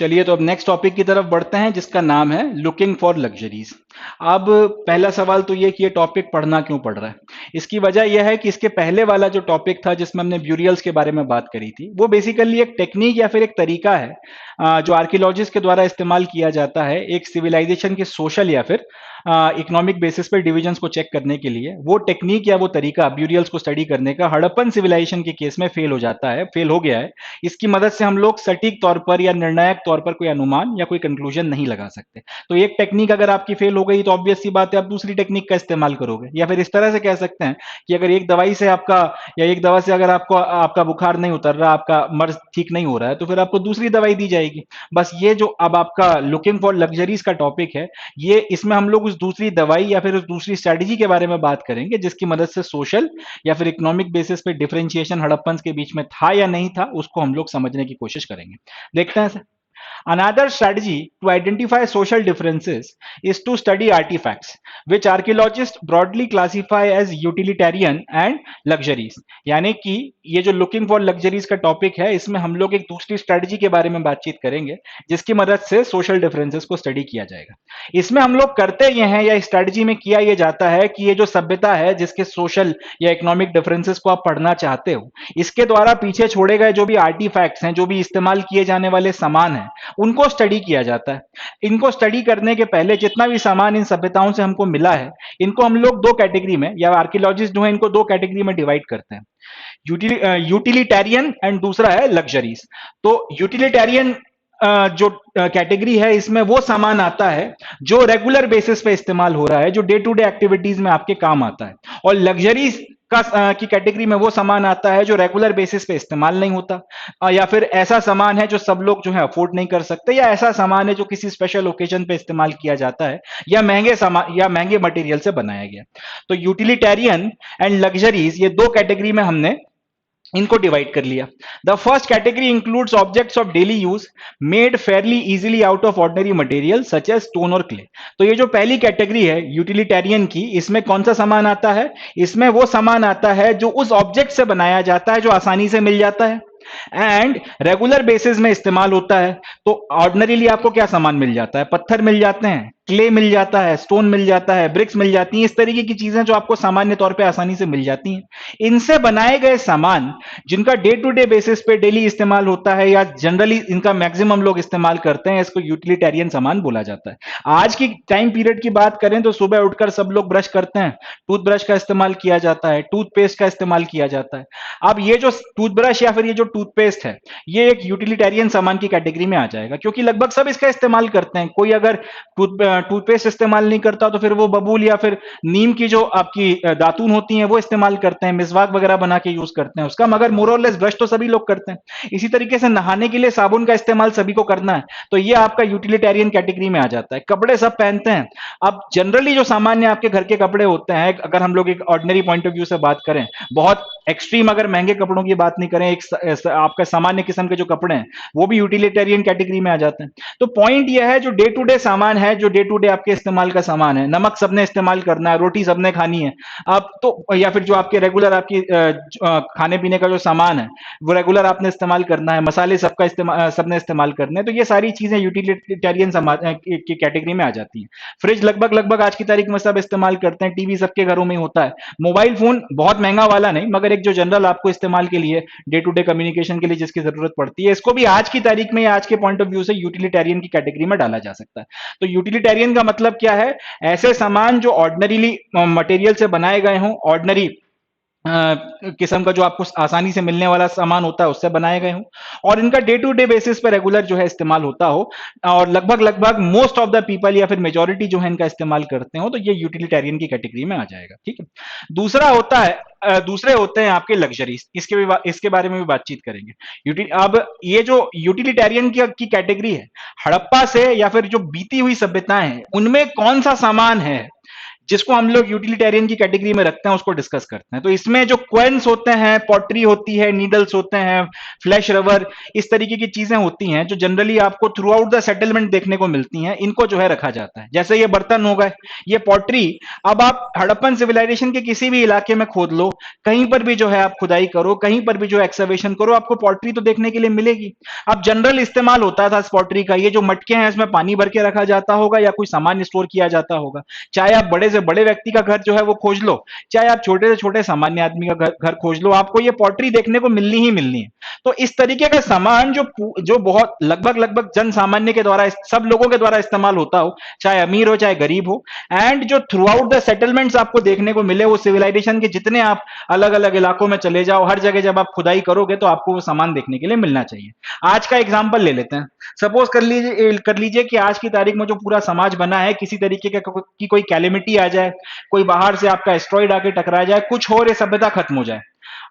चलिए तो अब नेक्स्ट टॉपिक की तरफ बढ़ते हैं जिसका नाम है लुकिंग फॉर लग्जरीज। अब पहला सवाल तो ये कि ये टॉपिक पढ़ना क्यों पड़ रहा है। इसकी वजह यह है कि इसके पहले वाला जो टॉपिक था जिसमें हमने ब्यूरियल्स के बारे में बात करी थी वो बेसिकली एक टेक्निक या फिर एक तरीका है जो आर्कियोलॉजिस्ट के द्वारा इस्तेमाल किया जाता है एक सिविलाइजेशन के सोशल या फिर इकोनॉमिक बेसिस पर डिविजन्स को चेक करने के लिए। वो टेक्निक या वो तरीका ब्यूरियल्स को स्टडी करने का हड़प्पन सिविलाइजेशन के केस में फेल हो जाता है, फेल हो गया है। इसकी मदद से हम लोग सटीक तौर पर या निर्णायक तौर पर कोई अनुमान या कोई कंक्लूजन नहीं लगा सकते। तो एक टेक्निक अगर आपकी फेल हो गई तो ऑब्वियस सी बात है आप दूसरी टेक्निक का इस्तेमाल करोगे, या फिर इस तरह से कह सकते हैं कि अगर एक दवाई से आपका या एक दवा से अगर आपको आपका बुखार नहीं उतर रहा, आपका मर्ज ठीक नहीं हो रहा है, तो फिर आपको दूसरी दवाई दी जाएगी। बस ये जो अब आपका लुकिंग फॉर लग्जरीज का टॉपिक है, ये इसमें हम लोग उस दूसरी दवाई या फिर उस दूसरी स्ट्रेटजी के बारे में बात करेंगे जिसकी मदद से सोशल या फिर इकोनॉमिक बेसिस पे डिफरेंशिएशन हड़प्पन के बीच में था या नहीं था उसको हम लोग समझने की कोशिश करेंगे। देखते हैं। Another strategy to identify social differences is to study artifacts, which archaeologists broadly classify as utilitarian and luxuries। यानी कि ये जो looking for luxuries का टॉपिक है इसमें हम लोग एक दूसरी स्ट्रेटजी के बारे में बातचीत करेंगे जिसकी मदद से सोशल डिफरेंसेस को स्टडी किया जाएगा। इसमें हम लोग करते ये हैं या स्ट्रेटजी में किया ये जाता है कि ये जो सभ्यता है जिसके सोशल या इकोनॉमिक डिफरेंसेस को आप पढ़ना चाहते हो, इसके द्वारा पीछे छोड़े गए जो भी आर्टिफैक्ट्स हैं, जो भी इस्तेमाल किए जाने वाले सामान हैं, उनको स्टडी किया जाता है। इनको स्टडी करने के पहले जितना भी सामान इन सभ्यताओं से हमको मिला है, इनको हम लोग दो कैटेगरी में या आर्कियोलॉजिस्ट जो है इनको दो कैटेगरी में डिवाइड करते हैं, यूटिलिटेरियन एंड दूसरा है लग्जरीज। तो यूटिलिटेरियन जो कैटेगरी है इसमें वो सामान आता है जो रेगुलर बेसिस पे इस्तेमाल हो रहा है, जो डे टू डे एक्टिविटीज में आपके काम आता है। और लग्जरीज की कैटेगरी में वो सामान आता है जो रेगुलर बेसिस पे इस्तेमाल नहीं होता, या फिर ऐसा सामान है जो सब लोग जो है अफोर्ड नहीं कर सकते, या ऐसा सामान है जो किसी स्पेशल ओकेजन पे इस्तेमाल किया जाता है या महंगे सामान या महंगे मटेरियल से बनाया गया। तो यूटिलिटेरियन एंड लग्जरीज ये दो कैटेगरी में हमने इनको डिवाइड कर लिया। The first category includes objects of daily use made fairly easily out of ordinary material such as stone और क्ले। तो ये जो पहली कैटेगरी है यूटिलिटेरियन की, इसमें कौन सा सामान आता है? इसमें वो सामान आता है जो उस ऑब्जेक्ट से बनाया जाता है जो आसानी से मिल जाता है एंड रेगुलर बेसिस में इस्तेमाल होता है। तो ऑर्डिनरीली आपको क्या सामान मिल जाता है? पत्थर मिल जाते हैं, क्ले मिल जाता है, स्टोन मिल जाता है, ब्रिक्स मिल जाती हैं, इस तरीके की चीजें जो आपको सामान्य तौर पे आसानी से मिल जाती हैं। इनसे बनाए गए सामान जिनका डे टू डे बेसिस पे डेली इस्तेमाल होता है या जनरली इनका मैक्सिमम लोग इस्तेमाल करते हैं, इसको यूटिलिटेरियन सामान बोला जाता है। आज की टाइम पीरियड की बात करें तो सुबह उठकर सब लोग ब्रश करते हैं, टूथब्रश का इस्तेमाल किया जाता है, टूथपेस्ट का इस्तेमाल किया जाता है। अब ये जो टूथब्रश या फिर ये जो टूथपेस्ट है, ये एक यूटिलिटेरियन सामान की कैटेगरी में आ जाएगा क्योंकि लगभग सब इसका इस्तेमाल करते हैं। कोई अगर टूथपेस्ट इस्तेमाल नहीं करता तो फिर वो बबूल या फिर नीम की जो आपकी दातून होती हैं वो इस्तेमाल करते हैं, मिसवाक वगैरह बना के यूज करते हैं उसका, मगर मोर और लेस ब्रश तो सभी लोग करते हैं। इसी तरीके से नहाने के लिए साबुन का इस्तेमाल सभी को करना है, तो ये आपका यूटिलिटेरियन कैटेगरी में आ जाता है। कपड़े सब पहनते हैं। अब जनरली जो सामान्य आपके घर के कपड़े होते हैं, अगर हम लोग एक ऑर्डिनरी पॉइंट ऑफ व्यू से बात करें, बहुत एक्सट्रीम अगर महंगे कपड़ों की बात नहीं करें, एक आपका सामान्य किस्म के जो कपड़े हैं वो भी यूटिलिटेरियन कैटेगरी में आ जाते हैं। तो पॉइंट ये है जो डे टू डे सामान है, जो डे टू डे आपके इस्तेमाल का सामान है, नमक सबने इस्तेमाल करना है, रोटी सबने खानी है, अब तो या फिर जो आपके रेगुलर आपकी खाने पीने का जो सामान है वो रेगुलर आपने इस्तेमाल करना है, मसाले सबका इस्तेमाल सबने इस्तेमाल करने हैं, तो ये सारी चीजें यूटिलिटेरियन की कैटेगरी में आ जाती हैं। फ्रिज लगभग लगभग आज की तारीख में सब इस्तेमाल करते हैं, टीवी सबके घरों में होता है, मोबाइल फोन बहुत महंगा वाला नहीं मगर एक जो जनरल आपको इस्तेमाल के लिए डे टू डे कम्युनिकेशन के लिए जिसकी जरूरत पड़ती है, इसको भी आज की तारीख में या आज के पॉइंट ऑफ व्यू से यूटिलिटेरियन की कैटेगरी में डाला जा सकता है। तो यूटिलिटेरियन का मतलब क्या है? ऐसे सामान जो ऑर्डिनरीली मटेरियल से बनाए गए हों, ऑर्डिनरी किस्म का जो आपको आसानी से मिलने वाला सामान होता है उससे बनाए गए हों, और इनका डे टू डे बेसिस पर रेगुलर जो है इस्तेमाल होता हो, और लगभग लगभग मोस्ट ऑफ द पीपल या फिर मेजॉरिटी जो है इनका इस्तेमाल करते हो, तो ये यूटिलिटेरियन की कैटेगरी में आ जाएगा। ठीक है। दूसरा होता है दूसरे होते हैं आपके लग्जरीज। इसके बारे में भी बातचीत करेंगे। अब ये जो यूटिलिटेरियन की कैटेगरी है, हड़प्पा से या फिर जो बीती हुई सभ्यताएं हैं उनमें कौन सा सामान है जिसको हम लोग यूटिलिटेरियन की कैटेगरी में रखते हैं उसको डिस्कस करते हैं। तो इसमें जो क्वेंस होते हैं, पॉटरी होती है, नीडल्स होते हैं, फ्लैश रबर, इस तरीके की चीजें होती हैं जो जनरली आपको थ्रू आउट द सेटलमेंट देखने को मिलती हैं, इनको जो है रखा जाता है। जैसे ये बर्तन हो गए, ये पॉटरी। अब आप हड़प्पन सिविलाइजेशन के किसी भी इलाके में खोद लो, कहीं पर भी जो है आप खुदाई करो, कहीं पर भी जो एक्सकवेशन करो, आपको पॉटरी तो देखने के लिए मिलेगी। अब जनरल इस्तेमाल होता था इस पॉटरी का, ये जो मटके हैं इसमें पानी भर के रखा जाता होगा या कोई सामान स्टोर किया जाता होगा। चाहे आप बड़े से बड़े व्यक्ति का घर जो है वो खोज लो, चाहे आप छोटे से छोटे सामान्य आदमी का घर खोज लो, आपको ये पॉटरी देखने को मिलनी ही मिलनी है। तो इस तरीके का सामान जो बहुत लगभग लगभग जन सामान्य के द्वारा, सब लोगों के द्वारा इस्तेमाल होता हो, चाहे अमीर हो चाहे गरीब हो, एंड जो थ्रू आउट द सेटलमेंट्स आपको देखने को मिले, वो सिविलाइजेशन के जितने आप अलग अलग इलाकों में चले जाओ, हर जगह जब आप खुदाई करोगे तो आपको वो सामान देखने के लिए मिलना चाहिए। आज का एग्जाम्पल ले लेते हैं। सपोज कर लीजिए कि आज की तारीख में जो पूरा समाज बना है, किसी तरीके की कोई कैलेमिटी आ जाए, कोई बाहर से आपका एस्ट्रॉइड आके टकरा जाए, कुछ और ये सभ्यता खत्म हो जाए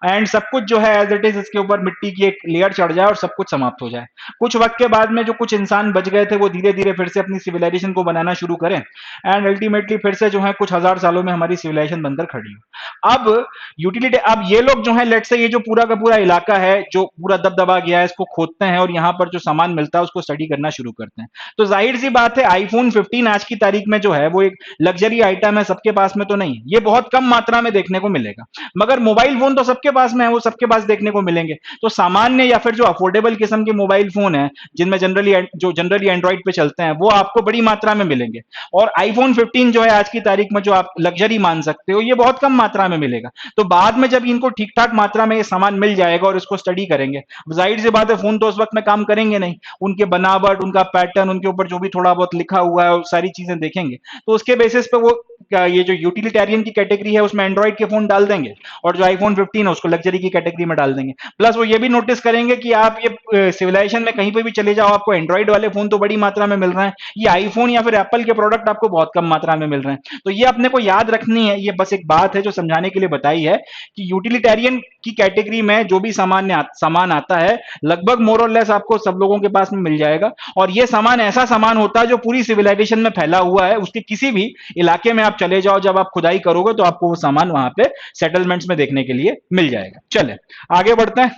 एंड सब कुछ जो है एज इट इज इसके ऊपर मिट्टी की एक लेयर चढ़ जाए और सब कुछ समाप्त हो जाए। कुछ वक्त के बाद में जो कुछ इंसान बच गए थे वो धीरे धीरे फिर से अपनी सिविलाइजेशन को बनाना शुरू करें एंड अल्टीमेटली फिर से जो है कुछ हजार सालों में हमारी सिविलाइजेशन बनकर खड़ी हो। अब ये लोग जो है, लेट से ये जो पूरा का पूरा इलाका है जो पूरा दबदबा गया है, इसको खोदते हैं और यहाँ पर जो सामान मिलता है उसको स्टडी करना शुरू करते हैं। तो जाहिर सी बात है आईफोन 15 आज की तारीख में जो है वो एक लग्जरी आइटम है, सबके पास में तो नहीं है, ये बहुत कम मात्रा में देखने को मिलेगा। मगर मोबाइल फोन तो सबके पास में है, वो सबके पास देखने को मिलेंगे। तो सामान्य या फिर जो अफोर्डेबल किस्म के मोबाइल फोन है, जिनमें जनरली एंड्रॉइड पे चलते हैं, वो आपको बड़ी मात्रा में मिलेंगे। और आईफोन 15 जो है आज की तारीख में जो आप लग्जरी मान सकते हो, ये बहुत कम मात्रा में मिलेगा। तो बाद में जब इनको ठीक ठाक मात्रा में ये सामान मिल जाएगा और इसको स्टडी करेंगे, जाहिर सी बात है फोन तो उस वक्त में काम करेंगे नहीं, उनके बनावट, उनका पैटर्न, उनके ऊपर जो भी थोड़ा बहुत लिखा हुआ है, सारी चीजें देखेंगे। तो उसके बेसिस पे वो ये जो यूटिलिटेरियन की कैटेगरी है उसमें एंड्रॉइड के फोन डाल देंगे और जो आईफोन 15 है उसको लग्जरी की कैटेगरी में डाल देंगे। प्लस वो ये भी नोटिस करेंगे कि आप ये सिविलाइजेशन में कहीं पे भी चले जाओ, आपको एंड्रॉइड वाले फोन तो बड़ी मात्रा में मिल रहे हैं, ये आईफोन या फिर एप्पल के प्रोडक्ट आपको बहुत कम मात्रा में मिल रहे हैं। तो ये अपने को याद रखनी है, ये बस एक बात है जो समझाने के लिए बताई है कि यूटिलिटेरियन की कैटेगरी में जो भी सामान आता है, लगभग मोर और लेस आपको सब लोगों के पास में मिल जाएगा। और ये सामान ऐसा सामान होता है जो पूरी सिविलाइजेशन में फैला हुआ है, उसके किसी भी इलाके में आप चले जाओ, जब आप खुदाई करोगे तो आपको वो सामान वहां पे सेटलमेंट्स में देखने के लिए मिल जाएगा। चले आगे बढ़ते हैं।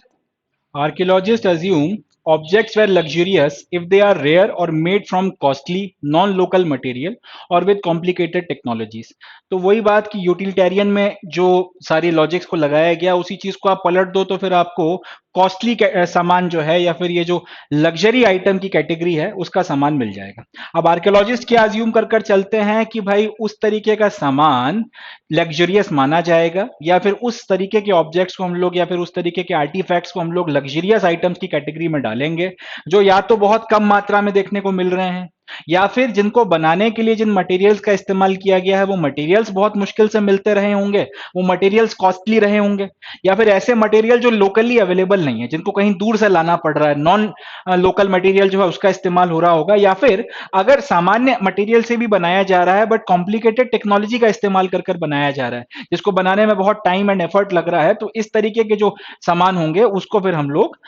Archaeologists assume objects were luxurious if they are rare or made from costly non-local material or with complicated technologies। तो वही बात कि यूटिलिटेरियन में जो सारी लॉजिक्स को लगाया गया, उसी चीज को आप पलट दो तो फिर आपको कॉस्टली सामान जो है या फिर ये जो लग्जरी आइटम की कैटेगरी है उसका सामान मिल जाएगा। अब आर्कियोलॉजिस्ट क्या अज्यूम कर कर चलते हैं कि भाई उस तरीके का सामान लग्जरियस माना जाएगा, या फिर उस तरीके के ऑब्जेक्ट्स को हम लोग या फिर उस तरीके के आर्टिफैक्ट्स को हम लोग लग्जरियस आइटम्स की कैटेगरी में डालेंगे, जो या तो बहुत कम मात्रा में देखने को मिल रहे हैं, या फिर जिनको बनाने के लिए जिन मटेरियल्स का इस्तेमाल किया गया है वो मटेरियल्स बहुत मुश्किल से मिलते रहे होंगे, वो मटेरियल्स कॉस्टली रहे होंगे, या फिर ऐसे मटेरियल जो लोकली अवेलेबल नहीं है, जिनको कहीं दूर से लाना पड़ रहा है, नॉन लोकल मटेरियल जो है उसका इस्तेमाल हो रहा होगा, या फिर अगर सामान्य मटेरियल से भी बनाया जा रहा है बट कॉम्प्लिकेटेड टेक्नोलॉजी का इस्तेमाल कर कर बनाया जा रहा है, जिसको बनाने में बहुत टाइम एंड एफर्ट लग रहा है, तो इस तरीके के जो सामान होंगे उसको फिर हम लोग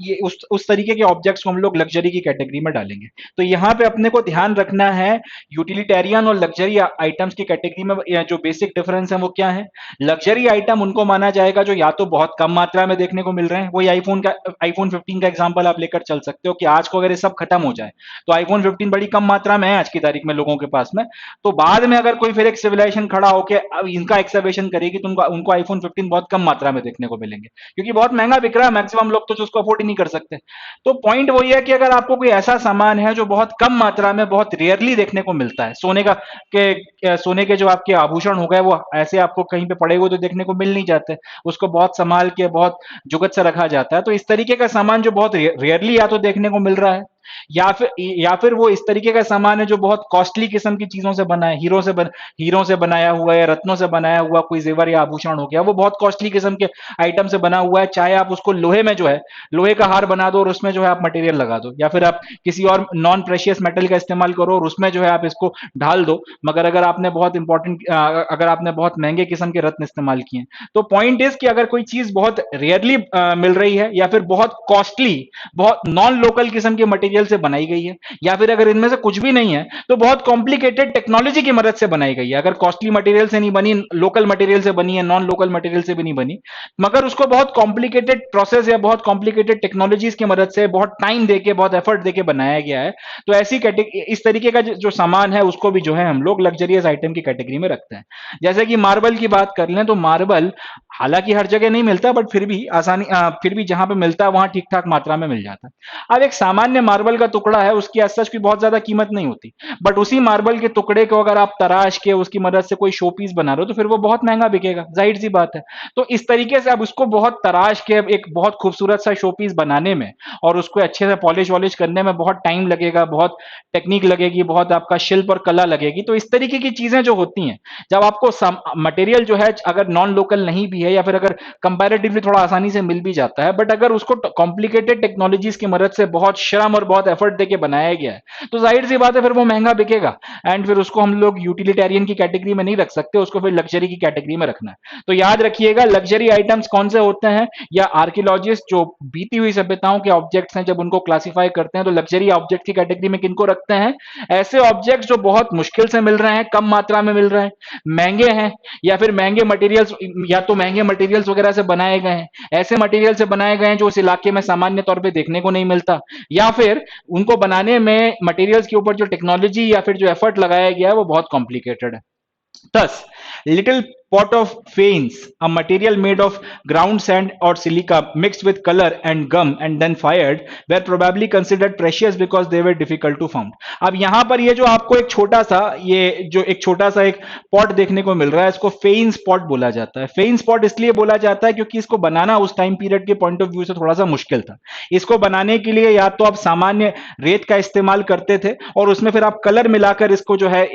ये उस तरीके के ऑब्जेक्ट्स को हम लोग लग्जरी की कैटेगरी में डालेंगे। तो यहाँ पे अपने को ध्यान रखना है यूटिलिटेरियन और लग्जरी आइटम्स की कैटेगरी में जो बेसिक डिफरेंस है वो क्या है। लग्जरी आइटम उनको माना जाएगा जो या तो बहुत कम मात्रा में देखने को मिल रहे हैं, वही आईफोन 15 का एग्जांपल आप लेकर चल सकते हो कि आज को अगर ये सब खत्म हो जाए तो आईफोन 15 बड़ी कम मात्रा में है आज की तारीख में लोगों के पास में, तो बाद में अगर कोई फिर एक सिविलाइजेशन खड़ा होकर इनका एक्सकवेशन करेगी तो उनको आईफोन 15 बहुत कम मात्रा में देखने को मिलेंगे, क्योंकि बहुत महंगा बिक रहा है, मैक्सिमम लोग तो उसको अफोर्ड ही नहीं कर सकते। तो पॉइंट वही है कि अगर आपको कोई ऐसा सामान है जो बहुत कम मात्रा में बहुत रेयरली देखने को मिलता है, सोने के जो आपके आभूषण हो गए वो ऐसे आपको कहीं पे पड़े हुए तो देखने को मिल नहीं जाते, उसको बहुत संभाल के बहुत जुगत से रखा जाता है। तो इस तरीके का सामान जो बहुत रेयरली या तो देखने को मिल रहा है, या फिर वो इस तरीके का सामान है जो बहुत कॉस्टली किस्म की चीजों से बना है, हीरों से बनाया हुआ है, रत्नों से बनाया हुआ कोई जेवर या आभूषण हो गया, वो बहुत कॉस्टली किस्म के आइटम से बना हुआ है। चाहे आप उसको लोहे में जो है लोहे का हार बना दो और उसमें जो है आप मटेरियल लगा दो, या फिर आप किसी और नॉन प्रेशियस मेटल का इस्तेमाल करो और उसमें जो है आप इसको ढाल दो, मगर अगर आपने बहुत महंगे किस्म के रत्न इस्तेमाल किए। तो पॉइंट इज कि अगर कोई चीज बहुत रेयरली मिल रही है या फिर बहुत कॉस्टली, बहुत नॉन लोकल किस्म के मटेरियल मटेरियल से बनाई गई है, या फिर अगर इनमें से कुछ भी नहीं है तो बहुत कॉम्प्लिकेटेड टेक्नोलॉजी की मदद से बनाई गई है। अगर कॉस्टली मटेरियल से नहीं बनी, लोकल मटेरियल से बनी है, नॉन लोकल मटेरियल से भी नहीं बनी, मगर उसको बहुत कॉम्प्लिकेटेड प्रोसेस या बहुत कॉम्प्लिकेटेड टेक्नोलॉजीज की मदद से बहुत टाइम देके, बहुत एफर्ट देके बनाया गया है। तो ऐसी इस तरीके का जो सामान है उसको भी जो है हम लोग लग्जरियस आइटम की कैटेगरी में रखते हैं। जैसे कि मार्बल की बात कर लें तो मार्बल हालांकि हर जगह नहीं मिलता, बट फिर भी जहां पे मिलता है वहां ठीक ठाक मात्रा में मिल जाता है। अब एक सामान्य मार्बल का टुकड़ा है, उसकी as such कोई बहुत ज्यादा कीमत नहीं होती, बट उसी मार्बल के टुकड़े को अगर आप तराश के उसकी मदद से कोई शो पीस बना रहे हो तो फिर वो बहुत महंगा बिकेगा, जाहिर सी बात है। तो इस तरीके से अब उसको बहुत तराश के एक बहुत खूबसूरत सा शो पीस बनाने में और उसको अच्छे से पॉलिश वॉलिश करने में बहुत टाइम लगेगा, बहुत टेक्निक लगेगी, बहुत आपका शिल्प और कला लगेगी। तो इस तरीके की चीजें जो होती हैं, जब आपको मटेरियल जो है अगर नॉन लोकल नहीं भी है या फिर अगर कंपैरेटिवली थोड़ा आसानी से मिल भी जाता है, बट अगर उसको कॉम्प्लिकेटेड टेक्नोलॉजीज की मदद से बहुत श्रम और बहुत एफर्ट देके बनाया गया है तो जाहिर सी बात है फिर वो महंगा बिकेगा, एंड फिर उसको हम लोग यूटिलिटेरियन की कैटेगरी में नहीं रख सकते, उसको फिर लग्जरी की कैटेगरी में रखना है। तो याद रखिएगा लग्जरी आइटम्स कौन से होते हैं, या आर्कियोलॉजिस्ट जो बीती हुई सभ्यताओं के ऑब्जेक्ट्स हैं जब उनको क्लासिफाई करते हैं तो लग्जरी ऑब्जेक्ट की कैटेगरी में किनको रखते हैं, ऐसे ऑब्जेक्ट जो बहुत मुश्किल से मिल रहे हैं, कम मात्रा में मिल रहे हैं, महंगे हैं, या फिर महंगे मटेरियल्स, या तो महंगे मटेरियल्स वगैरह से बनाए गए हैं, ऐसे मटेरियल से बनाए गए हैं जो उस इलाके में सामान्य तौर पे देखने को नहीं मिलता, या फिर उनको बनाने में मटेरियल्स के ऊपर जो टेक्नोलॉजी या फिर जो एफर्ट लगाया गया है वो बहुत कॉम्प्लिकेटेड है। Thus, little pot of fanes, a material made of ground sand or silica mixed with color and gum and then fired, were probably considered precious because they were difficult to found. अब यहां पर ये जो आपको एक छोटा सा एक पॉट देखने को मिल रहा है, इसको फेन स्पॉट बोला जाता है। फेन स्पॉट इसलिए बोला जाता है क्योंकि इसको बनाना उस टाइम पीरियड के पॉइंट ऑफ व्यू से थोड़ा सा मुश्किल था। इसको बनाने के लिए या तो आप सामान्य रेत का इस्तेमाल करते थे और उसमें फिर आप कलर मिलाकर इसको जो है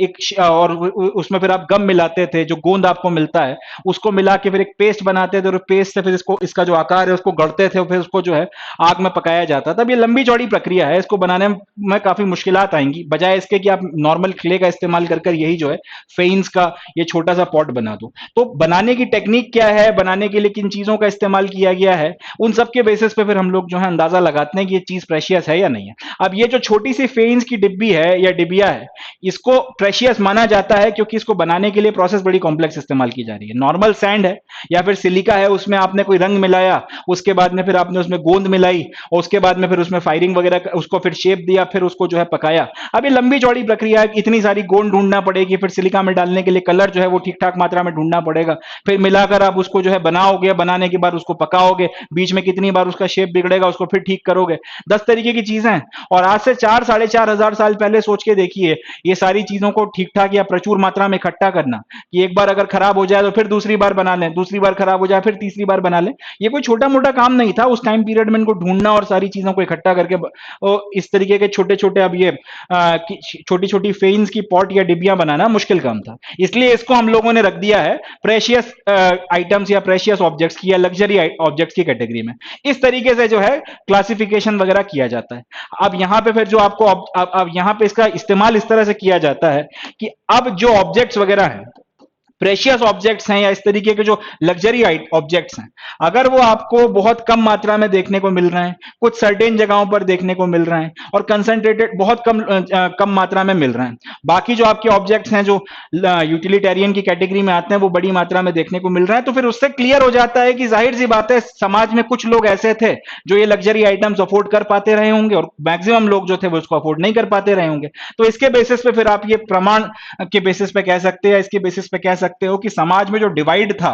और उसमें फिर आप गम मिलाते थे, जो गोंद आपको मिलता है उसको मिला के फिर एक पेस्ट बनाते थे, और पेस्ट से फिर इसका जो आकार है उसको गढ़ते थे और फिर उसको जो है आग में पकाया जाता था। अब ये लंबी चौड़ी प्रक्रिया है, इसको बनाने में काफी मुश्किलात आएंगी, बजाय इसके कि आप नॉर्मल क्ले का इस्तेमाल कर यही जो है फेन्स का ये छोटा सा पॉट बना दो। तो बनाने की टेक्निक क्या है, बनाने के लिए किन चीजों का इस्तेमाल किया गया है, उन सब के बेसिस पे फिर हम लोग जो है अंदाजा लगाते हैं कि ये चीज प्रेशियस है या नहीं है। अब ये जो छोटी सी फेन्स की डिब्बी है या डिबिया है, इसको प्रेशियस माना जाता है क्योंकि इसको बनाने के लिए प्रोसेस बड़ी कॉम्प्लेक्स इस्तेमाल की जा रही है। नॉर्मल सैंड है या फिर सिलिका है, उसमें आपने कोई रंग मिलाया, उसके बाद में फिर आपने उसमें गोंद मिलाई और उसके बाद में फिर उसमें फायरिंग वगैरह उसको फिर शेप दिया, फिर उसको जो है पकाया। अब ये लंबी चौड़ी प्रक्रिया है, इतनी सारी गोंद ढूंढना पड़ेगी, फिर सिलिका में डालने के लिए कलर जो है वो ठीक ठाक मात्रा में ढूंढना पड़ेगा, फिर मिलाकर आप उसको जो है बनाओगे, बनाने के बाद उसको पकाओगे, बीच में कितनी बार उसका शेप बिगड़ेगा उसको फिर ठीक करोगे, 10 तरीके की चीजें हैं। और आज से 4-4,500 साल पहले सोच के देखिए, ये सारी चीजों को ठीक ठाक या प्रचुर मात्रा में इकट्ठा करना कि एक बार अगर खराब हो जाए तो फिर दूसरी बार बना लें, दूसरी बार खराब हो जाए फिर तीसरी बार बना लें, ये कोई छोटा मोटा काम नहीं था उस टाइम पीरियड में। इनको ढूंढना और सारी चीजों को इकट्ठा करके इस तरीके के छोटे छोटे अब ये छोटी छोटी फेन्स की पॉट या डिब्बियां बनाना मुश्किल काम था, इसलिए इसको हम लोगों ने रख दिया है प्रेशियस आइटम्स या प्रेशियस ऑब्जेक्ट्स की या लग्जरी ऑब्जेक्ट्स की कैटेगरी में। इस तरीके से जो है क्लासिफिकेशन वगैरह किया जाता है। अब यहां पे फिर जो आपको अब यहां पे इसका इस्तेमाल इस तरह से किया जाता है कि अब जो ऑब्जेक्ट्स वगैरह हैं, प्रेशियस ऑब्जेक्ट्स हैं या इस तरीके के जो लग्जरी ऑब्जेक्ट्स हैं, अगर वो आपको बहुत कम मात्रा में देखने को मिल रहे हैं, कुछ सर्टेन जगहों पर देखने को मिल रहे हैं और कंसंट्रेटेड बहुत कम मात्रा में मिल रहे हैं, बाकी जो आपके ऑब्जेक्ट्स हैं जो यूटिलिटेरियन की कैटेगरी में आते हैं वो बड़ी मात्रा में देखने को मिल रहे हैं, तो फिर उससे क्लियर हो जाता है कि जाहिर सी बात है समाज में कुछ लोग ऐसे थे जो ये लग्जरी आइटम्स अफोर्ड कर पाते रहे होंगे और मैक्सिमम लोग जो थे वो उसको अफोर्ड नहीं कर पाते रहे होंगे। तो इसके बेसिस पे फिर आप ये प्रमाण के बेसिस पे कह सकते हैं, इसके बेसिस पे कह सकते हो कि समाज में जो डिवाइड था,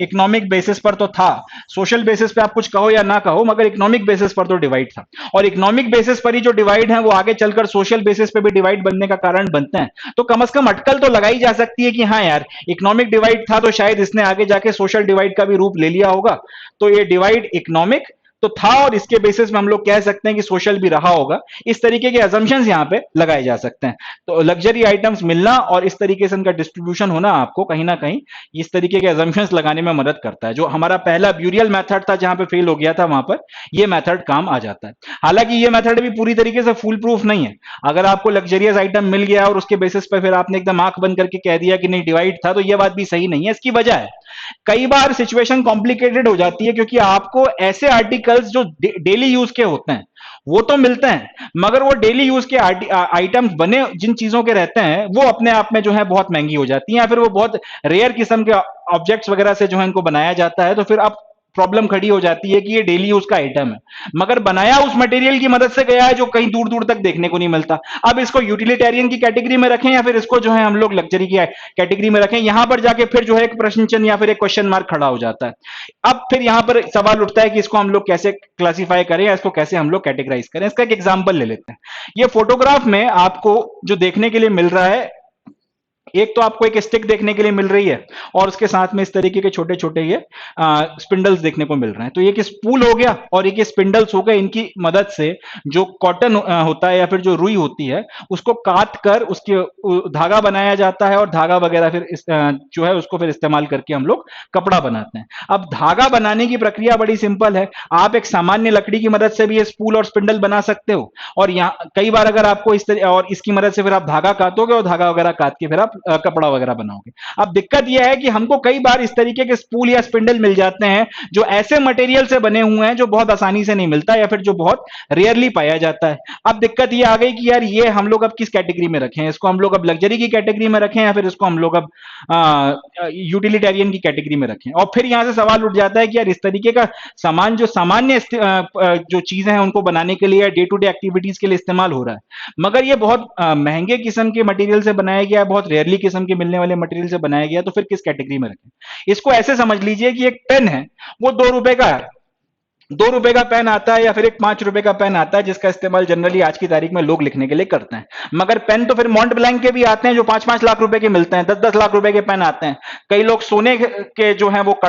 इकोनॉमिक बेसिस पर तो था, सोशल बेसिस पे आप कुछ कहो या ना कहो, मगर इकोनॉमिक बेसिस पर तो डिवाइड था, और इकोनॉमिक बेसिस पर ही जो डिवाइड है वो आगे चलकर सोशल बेसिस पे भी डिवाइड बनने का कारण बनते हैं। तो कम से कम अटकल तो लगाई जा सकती है कि हाँ यार, इकोनॉमिक डिवाइड था तो शायद इसने आगे जाके सोशल डिवाइड का भी रूप ले लिया होगा। तो ये डिवाइड इकोनॉमिक तो था और इसके बेसिस में हम लोग कह सकते हैं कि सोशल भी रहा होगा। इस तरीके के अजम्पशंस यहां पे लगाए जा सकते हैं। तो लग्जरी आइटम्स मिलना और इस तरीके से इनका डिस्ट्रीब्यूशन होना आपको कहीं ना कहीं इस तरीके के अजम्पशंस लगाने में मदद करता है। जो हमारा पहला ब्यूरियल मेथड था जहां पे फेल हो गया था, वहां पर ये मेथड काम आ जाता है। हालांकि ये मेथड भी पूरी तरीके से फुल प्रूफ नहीं है। अगर आपको लग्जरियस आइटम मिल गया और उसके बेसिस पर फिर आपने एकदम आंख बंद करके कह दिया कि नहीं डिवाइड था, तो यह बात भी सही नहीं है। इसकी वजह है कई बार सिचुएशन कॉम्प्लिकेटेड हो जाती है क्योंकि आपको ऐसे आर्टिकल्स जो डेली यूज के होते हैं वो तो मिलते हैं, मगर वो डेली यूज के आइटम्स बने जिन चीजों के रहते हैं वो अपने आप में जो है बहुत महंगी हो जाती हैं, या फिर वो बहुत रेयर किस्म के ऑब्जेक्ट्स वगैरह से जो है इनको बनाया जाता है, तो फिर आप प्रॉब्लम खड़ी हो जाती है कि ये डेली यूज का आइटम है, मगर बनाया उस मटेरियल की मदद से गया है जो कहीं दूर दूर तक देखने को नहीं मिलता। अब इसको यूटिलिटेरियन की कैटेगरी में रखें या फिर इसको जो है हम लोग लग्जरी की कैटेगरी में रखें, यहां पर जाके फिर जो है एक प्रश्न चिन्ह या फिर एक क्वेश्चन मार्क खड़ा हो जाता है। अब फिर यहां पर सवाल उठता है कि इसको हम लोग कैसे क्लासिफाई करें या इसको कैसे हम लोग कैटेगराइज करें। इसका एक एग्जांपल ले लेते हैं। ये फोटोग्राफ में आपको जो देखने के लिए मिल रहा है, एक तो आपको एक स्टिक देखने के लिए मिल रही है और उसके साथ में इस तरीके के छोटे छोटे ये स्पिंडल्स देखने को मिल रहे हैं। तो ये एक स्पूल हो गया और एक स्पिंडल्स हो गए। इनकी मदद से जो कॉटन होता है या फिर जो रुई होती है उसको काट कर उसके धागा बनाया जाता है, और धागा वगैरह फिर जो है उसको फिर इस्तेमाल करके हम लोग कपड़ा बनाते हैं। अब धागा बनाने की प्रक्रिया बड़ी सिंपल है। आप एक सामान्य लकड़ी की मदद से भी ये स्पूल और स्पिंडल बना सकते हो, और यहाँ कई बार अगर आपको इस तरह और इसकी मदद से फिर आप धागा काटोगे और धागा वगैरह काट के फिर आप कपड़ा वगैरह बनाओगे। अब दिक्कत यह है कि हमको कई बार इस तरीके के स्पूल या स्पिंडल मिल जाते हैं जो ऐसे मटेरियल से बने हुए हैं जो बहुत आसानी से नहीं मिलता या फिर जो बहुत रेयरली पाया जाता है। अब दिक्कत ये आ गई कि यार ये हम लोग अब किस कैटेगरी में रखें, इसको हम लोग अब लग्जरी की कैटेगरी में रखें या फिर इसको हम लोग अब यूटिलिटेरियन की कैटेगरी में रखें। और फिर यहां से सवाल उठ जाता है कि यार इस तरीके का सामान जो सामान्य जो चीजें हैं उनको बनाने के लिए डे टू डे एक्टिविटीज के लिए इस्तेमाल हो रहा है, मगर ये बहुत महंगे किस्म के मटेरियल से बनाया गया है, बहुत रेयरली किस्म के मिलने वाले मटेरियल से बनाया गया, तो फिर किस कैटेगरी में रखें। इसको ऐसे समझ लीजिए कि एक पेन है, वो 2 रुपए का है। 2 रुपए का पेन आता है या फिर एक 5 रुपए का पेन आता है जिसका इस्तेमाल जनरली आज की तारीख में लोग लिखने के लिए करते हैं। मगर पेन तो फिर मॉन्ट ब्लैंक के भी आते हैं जो 5-5 लाख रुपए के मिलते हैं, 10-10 लाख रुपए के पेन आते हैं। कई लोग सोने के जो है वो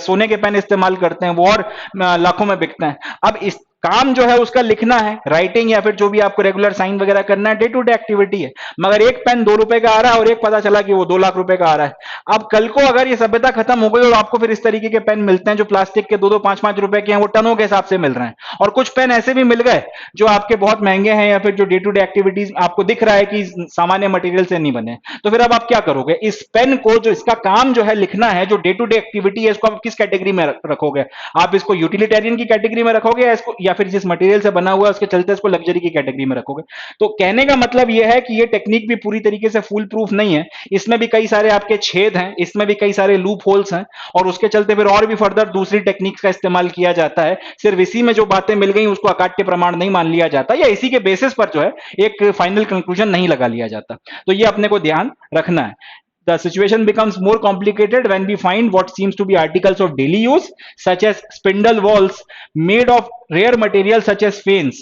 सोने के पेन इस्तेमाल करते हैं, वो और लाखों में बिकते हैं। अब इस काम जो है उसका लिखना है, राइटिंग या फिर जो भी आपको रेगुलर साइन वगैरह करना है, डे टू डे एक्टिविटी है, मगर एक पेन 2 रुपए का आ रहा है और एक पता चला कि वो 2 लाख रुपए का आ रहा है। अब कल को अगर ये सभ्यता खत्म हो गई और आपको फिर इस तरीके के पेन मिलते हैं जो प्लास्टिक के 2-2 5-5 रुपए के हैं, वो टनों के हिसाब से मिल रहे हैं। और कुछ पेन ऐसे भी मिल गए जो आपके बहुत महंगे हैं या फिर जो डे टू डे एक्टिविटीज आपको दिख रहा है कि सामान्य मटेरियल से नहीं बने, तो फिर अब आप क्या करोगे? इस पेन को जो इसका काम जो है लिखना है, जो डे टू डे एक्टिविटी है, इसको आप किस कैटेगरी में रखोगे? आप इसको यूटिलिटेरियन की कैटेगरी में रखोगे या इसको या फिर जिस मटेरियल से बना हुआ है उसके चलते इसको लग्जरी की कैटेगरी में रखोगे? तो कहने का मतलब यह है कि ये टेक्निक भी पूरी तरीके से फुल प्रूफ नहीं है। इसमें भी कई सारे आपके छेद हैं, इसमें भी कई सारे लूप होल्स हैं, और उसके चलते फिर और भी फर्दर दूसरी टेक्निक्स का इस्तेमाल किया जाता है। सिर्फ इसी में जो बातें मिल गई उसको अकाट्य प्रमाण नहीं मान लिया जाता, या इसी के बेसिस पर जो है एक फाइनल कंक्लूजन नहीं लगा लिया जाता। तो ये अपने को ध्यान रखना है। The situation becomes more complicated when we find what seems to be articles of daily use, such as spindle walls made of rare materials such as fanes.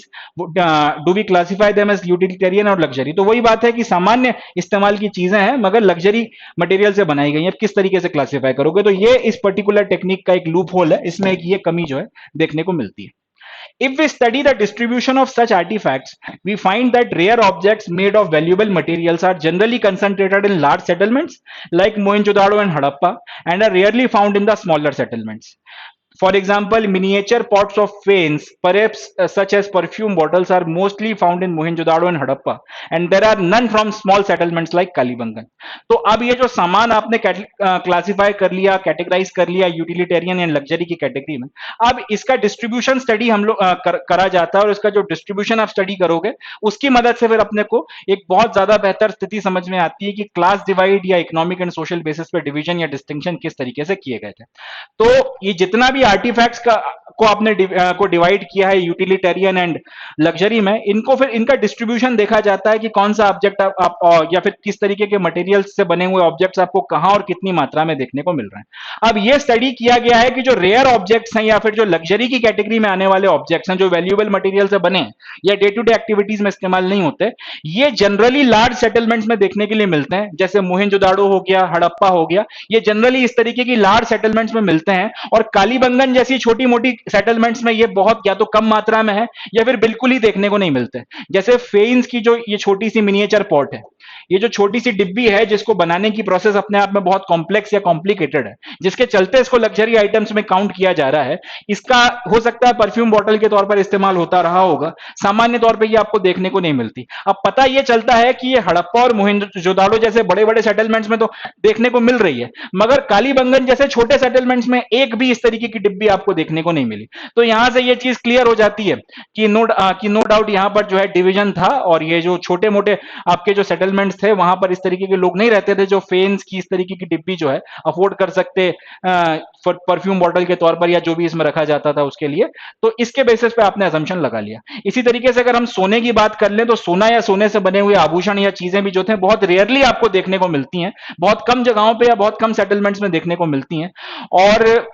Do we classify them as utilitarian और luxury? तो वही बात है कि सामान्य इस्तेमाल की चीजें हैं मगर लग्जरी मटेरियल से बनाई गई हैं, किस तरीके से क्लासिफाई करोगे? तो ये इस पर्टिकुलर टेक्निक का एक लूप होल है, इसमें एक ये कमी जो है देखने को मिलती है। If we study the distribution of such artifacts, we find that rare objects made of valuable materials are generally concentrated in large settlements like Mohenjo-daro and Harappa, and are rarely found in the smaller settlements. For example, miniature pots of fanes, perhaps such as perfume bottles, are mostly found in Mohenjo-daro and Harappa, and there are none from small settlements like Kalibangan. तो अब ये जो सामान आपने classify कर लिया, categorise कर लिया यूटिलिटेरियन एंड लग्जरी की कैटेगरी में, अब इसका डिस्ट्रीब्यूशन स्टडी हम लोग करा जाता है, और इसका जो डिस्ट्रीब्यूशन आप स्टडी करोगे उसकी मदद से फिर अपने को एक बहुत ज्यादा बेहतर स्थिति समझ में आती है कि क्लास डिवाइड या इकोनॉमिक एंड सोशल बेसिस पे डिवीजन या डिस्टिंक्शन किस तरीके से किए गए थे। तो ये जितना भी आर्टिफैक्ट्स को आपने को डिवाइड किया है यूटिलिटेरियन एंड लग्जरी में, इनको फिर इनका डिस्ट्रीब्यूशन देखा जाता है कि कौन सा ऑब्जेक्ट आप या फिर किस तरीके के मटेरियल्स से बने हुए ऑब्जेक्ट्स आपको कहां और कितनी मात्रा में देखने को मिल रहे हैं। अब ये स्टडी किया गया है कि जो रेयर ऑब्जेक्ट्स हैं या फिर जो लग्जरी की कैटेगरी में आने वाले ऑब्जेक्ट्स हैं जो वैल्यूएबल मटेरियल से बने या डे टू डे एक्टिविटीज में इस्तेमाल नहीं होते, ये जनरली लार्ज सेटलमेंट्स में देखने के लिए मिलते हैं, जैसे मोहेंजोदाड़ो हो गया, हड़प्पा हो गया, ये जनरली इस तरीके की लार्ज सेटलमेंट्स में मिलते हैं। और कालीबंगन जैसी छोटी मोटी सेटलमेंट्स में ये बहुत या तो कम मात्रा में है या फिर बिल्कुल ही देखने को नहीं मिलते। जैसे फेन्स की जो ये छोटी सी मिनिएचर पॉट है, ये जो छोटी सी डिब्बी है जिसको बनाने की प्रोसेस अपने आप में बहुत कॉम्प्लेक्स या कॉम्प्लिकेटेड है, जिसके चलते इसको लग्जरी आइटम्स में काउंट किया जा रहा है, इसका हो सकता है परफ्यूम बॉटल के तौर पर इस्तेमाल होता रहा होगा, सामान्य तौर पर ये आपको देखने को नहीं मिलती। अब पता ये चलता है कि ये हड़प्पा और मोहनजोदाड़ो जैसे बड़े बड़े सेटलमेंट्स में तो देखने को मिल रही है, मगर कालीबंगन जैसे छोटे सेटलमेंट्स में एक भी इस तरीके की डिब्बी आपको देखने को नहीं मिली। तो यहां से ये चीज क्लियर हो जाती है कि नो डाउट यहां पर जो है डिवीजन था, और ये जो छोटे मोटे आपके जो सेटलमेंट्स थे वहां पर इस तरीके के लोग नहीं रहते थे जो फेन्स की इस तरीके की डिब्बी जो है अफोर्ड कर सकते परफ्यूम बॉटल के तौर पर या जो भी इसमें रखा जाता था उसके लिए। तो इसके बेसिस पे आपने असम्पशन लगा लिया। इसी तरीके से अगर हम सोने की बात कर लें तो सोना या सोने से बने हुए आभूषण या चीजें भी जो थे बहुत रेयरली आपको देखने को मिलती हैं, बहुत कम जगहों पे या बहुत कम सेटलमेंट्स में देखने को मिलती हैं। और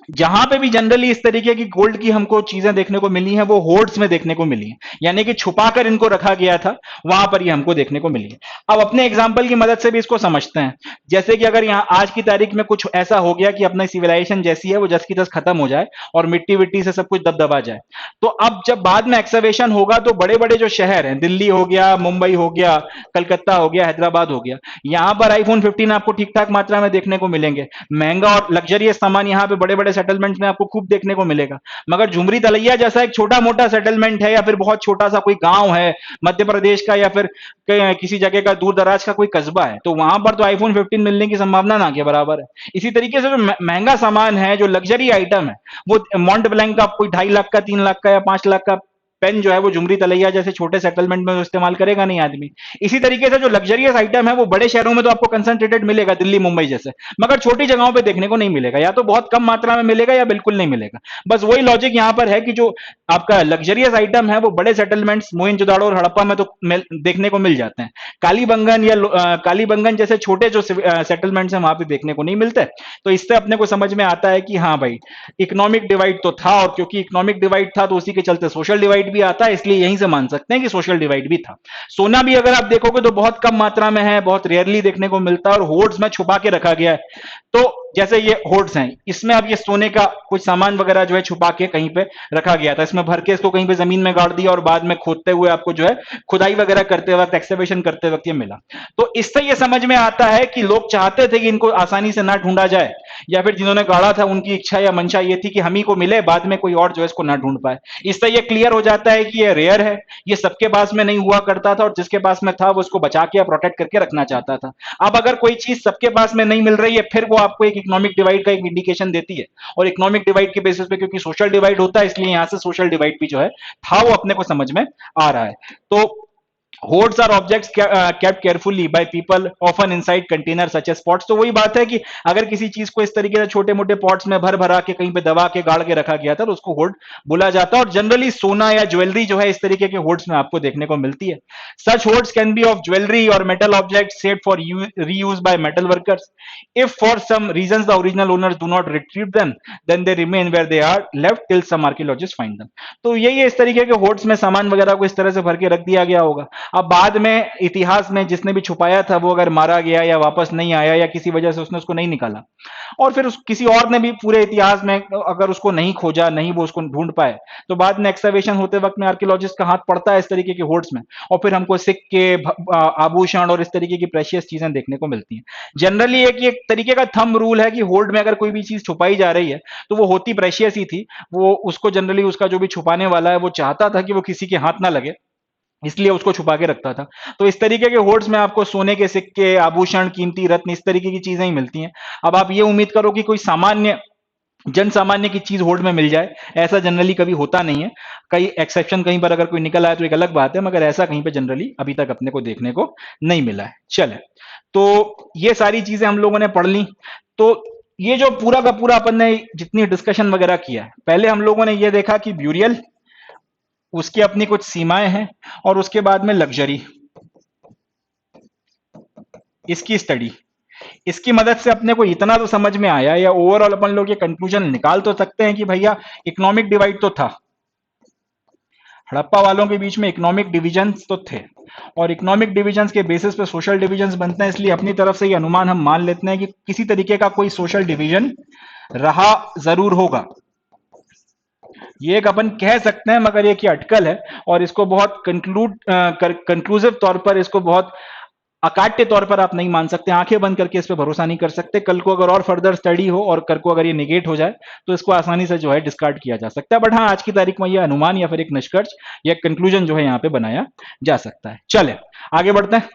जहां पे भी जनरली इस तरीके की गोल्ड की हमको चीजें देखने को मिली हैं वो होर्ड्स में देखने को मिली हैं, यानी कि छुपाकर इनको रखा गया था, वहां पर ये हमको देखने को मिली है। अब अपने एग्जांपल की मदद से भी इसको समझते हैं। जैसे कि अगर यहाँ आज की तारीख में कुछ ऐसा हो गया कि अपनी सिविलाइजेशन जैसी है वो जस की तस खत्म हो जाए और मिट्टी विट्टी से सब कुछ दबदबा जाए, तो अब जब बाद में एक्सकवेशन होगा तो बड़े बड़े जो शहर हैं, दिल्ली हो गया, मुंबई हो गया, कलकत्ता हो गया, हैदराबाद हो गया, यहां पर आईफोन 15 आपको ठीक ठाक मात्रा में देखने को मिलेंगे। महंगा और लग्जरियस सामान यहाँ पे बड़े बड़े सेटलमेंट में आपको खूब देखने को मिलेगा। मगर झुमरी तलैया जैसा एक छोटा मोटा सेटलमेंट है या फिर बहुत छोटा सा कोई गांव है मध्य प्रदेश का या फिर किसी जगह का दूर दराज का कोई कस्बा है, तो वहां पर तो आईफोन 15 मिलने की संभावना ना के बराबर है। इसी तरीके से जो महंगा सामान है, जो लग्जरी आइटम है, वो मॉन्ट ब्लैंक का कोई 2.5 लाख का, 3 लाख का या 5 लाख का पेन जो है वो झुमरी तलैया जैसे छोटे सेटलमेंट में तो इस्तेमाल करेगा नहीं आदमी। इसी तरीके से जो लग्जरियस आइटम है वो बड़े शहरों में तो आपको कंसंट्रेटेड मिलेगा, दिल्ली मुंबई जैसे, मगर छोटी जगहों पे देखने को नहीं मिलेगा, या तो बहुत कम मात्रा में मिलेगा या बिल्कुल नहीं मिलेगा। बस वही लॉजिक यहां पर है कि जो आपका लग्जरियस आइटम है वो बड़े सेटलमेंट्स मोहनजोदाड़ो और हड़प्पा में तो देखने को मिल जाते हैं, कालीबंगन या कालीबंगन जैसे छोटे जो सेटलमेंट्स हैं वहां पे देखने को नहीं मिलते। तो इससे अपने को समझ में आता है कि हाँ भाई, इकोनॉमिक डिवाइड तो था, और क्योंकि इकोनॉमिक डिवाइड था तो उसी के चलते सोशल डिवाइड भी आता है, इसलिए यहीं से मान सकते हैं कि सोशल डिवाइड भी था। सोना भी अगर आप देखोगे तो बहुत कम मात्रा में है, बहुत रेयरली देखने को मिलता है और होर्ड्स में छुपा के रखा गया है। तो जैसे ये होर्ड्स हैं, इसमें अब ये सोने का कुछ सामान वगैरह जो है छुपा के कहीं पे रखा गया था, इसमें भर के इसको कहीं पे जमीन में गाड़ दिया और बाद में खोदते हुए आपको जो है खुदाई वगैरह करते वक्त, एक्सकवेशन करते वक्त ये मिला। तो इससे ये समझ में आता है कि लोग चाहते थे कि इनको आसानी से ना ढूंढा जाए, या फिर जिन्होंने गाड़ा था उनकी इच्छा या मंशा ये थी कि हम ही को मिले, बाद में कोई और जो है इसको ना ढूंढ पाए। इससे ये क्लियर हो जाता है कि ये रेयर है, ये सबके पास में नहीं हुआ करता था, और जिसके पास में था वो उसको बचा के या प्रोटेक्ट करके रखना चाहता था। अब अगर कोई चीज सबके पास में नहीं मिल रही है, फिर वो आपको एक इकोनॉमिक डिवाइड का एक इंडिकेशन देती है, और इकोनॉमिक डिवाइड के बेसिस पे, क्योंकि सोशल डिवाइड होता है, इसलिए यहां से सोशल डिवाइड भी जो है था वो अपने को समझ में आ रहा है। तो hoards are objects kept carefully by people often inside containers such as pots। तो वही बात है कि अगर किसी चीज को इस तरीके से छोटे मोटे पॉट्स में भर भरा के कहीं पे दबा के गाड़ के रखा गया था तो उसको होर्ड बोला जाता है, और जनरली सोना या ज्वेलरी जो है इस तरीके के होर्ड्स में आपको देखने को मिलती है। Such hoards can be of jewellery और metal objects saved for reuse by metal workers। if for some reasons the original owners do not retrieve them, then they remain where they are left till some archaeologists find them। तो यही इस तरीके के hoards में सामान वगैरह को इस तरह से भर के रख दिया गया होगा। अब बाद में इतिहास में जिसने भी छुपाया था वो अगर मारा गया या वापस नहीं आया या किसी वजह से उसने उसको नहीं निकाला, और फिर किसी और ने भी पूरे इतिहास में अगर उसको नहीं खोजा, नहीं वो उसको ढूंढ पाए, तो बाद में एक्सकवेशन होते वक्त में आर्कियोलॉजिस्ट का हाथ पड़ता है इस तरीके के होर्ड्स में, और फिर हमको सिक्के, आभूषण और इस तरीके की प्रेशियस चीजें देखने को मिलती हैं। जनरली एक तरीके का थंब रूल है कि होर्ड में अगर कोई भी चीज छुपाई जा रही है तो वो होती प्रेशियस ही थी, वो उसको जनरली उसका जो भी छुपाने वाला है वो चाहता था कि वो किसी के हाथ ना लगे, इसलिए उसको छुपा के रखता था। तो इस तरीके के होर्ड्स में आपको सोने के सिक्के, आभूषण, कीमती रत्न, इस तरीके की चीजें ही मिलती हैं। अब आप ये उम्मीद करो कि कोई सामान्य जन सामान्य की चीज होल्ड में मिल जाए, ऐसा जनरली कभी होता नहीं है। कई एक्सेप्शन कहीं पर अगर कोई निकल आए तो एक अलग बात है, मगर ऐसा कहीं पे जनरली अभी तक अपने को देखने को नहीं मिला है। चले, तो ये सारी चीजें हम लोगों ने पढ़ ली। तो ये जो पूरा का पूरा अपन ने जितनी डिस्कशन वगैरह किया है, पहले हम लोगों ने ये देखा कि ब्यूरियल, उसकी अपनी कुछ सीमाएं हैं, और उसके बाद में लग्जरी, इसकी स्टडी, इसकी मदद से अपने को इतना तो समझ में आया, या ओवरऑल अपन लोग ये कंक्लूजन निकाल तो सकते हैं कि भैया इकोनॉमिक डिवाइड तो था, हड़प्पा वालों के बीच में इकोनॉमिक डिविजन्स तो थे, और इकोनॉमिक डिविजन्स के बेसिस पे सोशल डिविजन्स बनते हैं। इसलिए अपनी तरफ से ये अनुमान हम मान लेते हैं कि किसी तरीके का कोई सोशल डिवीजन रहा जरूर होगा। ये एक अपन कह सकते हैं, मगर ये की अटकल है, और इसको बहुत कंक्लूसिव तौर पर इसको बहुत अकाट्य तौर पर आप नहीं मान सकते, आंखें बंद करके इस पे भरोसा नहीं कर सकते। कल को अगर और फर्दर स्टडी हो और कल को अगर ये निगेट हो जाए तो इसको आसानी से जो है डिस्कार्ड किया जा सकता है। बट हाँ, आज की तारीख में यह अनुमान या फिर एक निष्कर्ष या कंक्लूजन जो है यहाँ पे बनाया जा सकता है। चले आगे बढ़ते हैं।